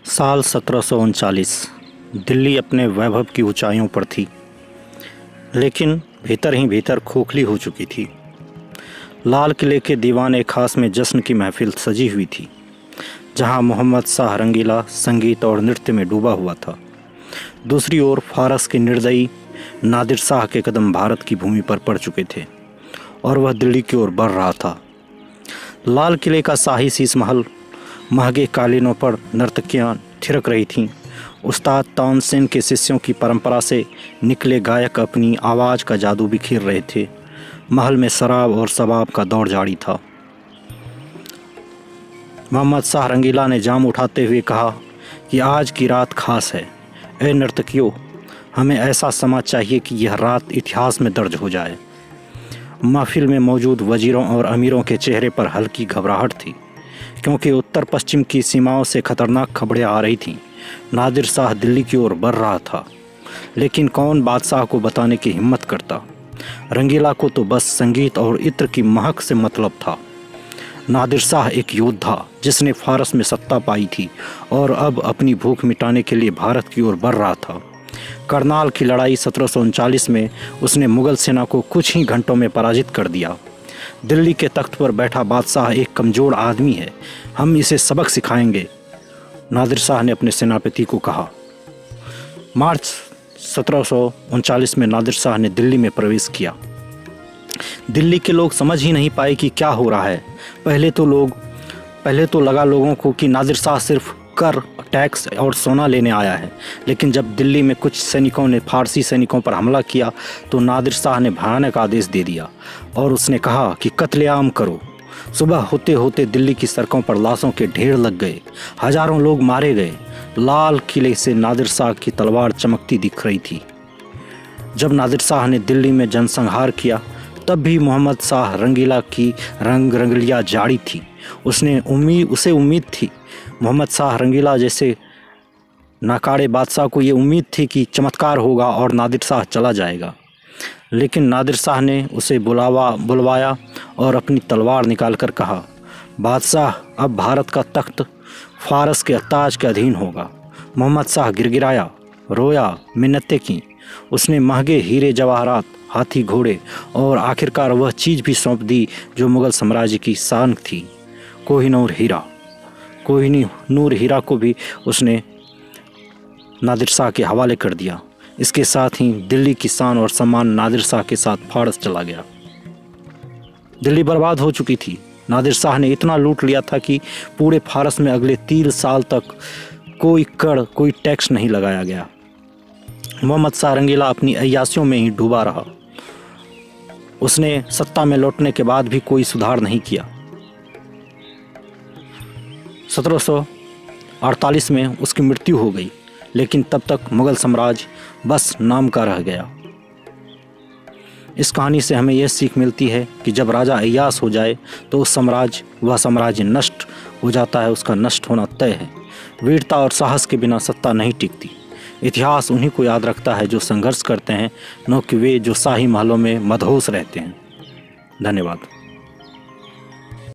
साल 1739 दिल्ली अपने वैभव की ऊंचाइयों पर थी, लेकिन भीतर ही भीतर खोखली हो चुकी थी। लाल किले के दीवान खास में जश्न की महफिल सजी हुई थी, जहां मोहम्मद शाह रंगीला संगीत और नृत्य में डूबा हुआ था। दूसरी ओर फारस के निर्दयी नादिर शाह के कदम भारत की भूमि पर पड़ चुके थे और वह दिल्ली की ओर बढ़ रहा था। लाल किले का शाही शीश महल महंगे कालीनों पर नर्तकियां थिरक रही थीं। उस्ताद तानसेन के शिष्यों की परंपरा से निकले गायक अपनी आवाज़ का जादू बिखेर रहे थे। महल में शराब और शबाब का दौर जारी था। मोहम्मद शाह रंगीला ने जाम उठाते हुए कहा कि आज की रात खास है। ए नर्तकियों, हमें ऐसा समा चाहिए कि यह रात इतिहास में दर्ज हो जाए। महफिल में मौजूद वजीरों और अमीरों के चेहरे पर हल्की घबराहट थी, क्योंकि उत्तर पश्चिम की सीमाओं से खतरनाक खबरें आ रही थीं। नादिर शाह दिल्ली की ओर बढ़ रहा था, लेकिन कौन बादशाह को बताने की हिम्मत करता। रंगीला को तो बस संगीत और इत्र की महक से मतलब था। नादिर शाह एक योद्धा जिसने फारस में सत्ता पाई थी और अब अपनी भूख मिटाने के लिए भारत की ओर बढ़ रहा था। करनाल की लड़ाई 1739 में उसने मुगल सेना को कुछ ही घंटों में पराजित कर दिया। दिल्ली के तख्त पर बैठा बादशाह एक कमज़ोर आदमी है, हम इसे सबक सिखाएंगे, नादिर शाह ने अपने सेनापति को कहा। मार्च 1739 में नादिर शाह ने दिल्ली में प्रवेश किया। दिल्ली के लोग समझ ही नहीं पाए कि क्या हो रहा है। पहले तो लगा लोगों को कि नादिर शाह सिर्फ कर, टैक्स और सोना लेने आया है, लेकिन जब दिल्ली में कुछ सैनिकों ने फारसी सैनिकों पर हमला किया तो नादिर शाह ने भयानक आदेश दे दिया और उसने कहा कि कत्लेआम करो। सुबह होते होते दिल्ली की सड़कों पर लाशों के ढेर लग गए, हजारों लोग मारे गए। लाल किले से नादिर शाह की तलवार चमकती दिख रही थी। जब नादिर शाह ने दिल्ली में जनसंहार किया, तब भी मोहम्मद शाह रंगीला की रंगलियाँ जारी थी। उसे उम्मीद थी, मोहम्मद शाह रंगीला जैसे नाकारे बादशाह को ये उम्मीद थी कि चमत्कार होगा और नादिर शाह चला जाएगा। लेकिन नादिर शाह ने उसे बुलवाया और अपनी तलवार निकालकर कहा, बादशाह, अब भारत का तख्त फारस के ताज के अधीन होगा। मोहम्मद शाह गिड़गिड़ाया, रोया, मिन्नतें की। उसने महंगे हीरे जवाहरात, हाथी घोड़े और आखिरकार वह चीज़ भी सौंप दी जो मुग़ल साम्राज्य की शान थी, कोहिनूर हीरा को भी उसने नादिर शाह के हवाले कर दिया। इसके साथ ही दिल्ली की शान और सम्मान नादिर शाह के साथ फारस चला गया। दिल्ली बर्बाद हो चुकी थी। नादिर शाह ने इतना लूट लिया था कि पूरे फारस में अगले 3 साल तक कोई कर, कोई टैक्स नहीं लगाया गया। मोहम्मद शाह रंगीला अपनी अय्यासियों में ही डूबा रहा। उसने सत्ता में लौटने के बाद भी कोई सुधार नहीं किया। 1748 में उसकी मृत्यु हो गई, लेकिन तब तक मुग़ल साम्राज्य बस नाम का रह गया। इस कहानी से हमें यह सीख मिलती है कि जब राजा अय्यास हो जाए तो वह साम्राज्य नष्ट हो जाता है, उसका नष्ट होना तय है। वीरता और साहस के बिना सत्ता नहीं टिकती। इतिहास उन्हीं को याद रखता है जो संघर्ष करते हैं, न कि वे जो शाही महलों में मदहोश रहते हैं। धन्यवाद।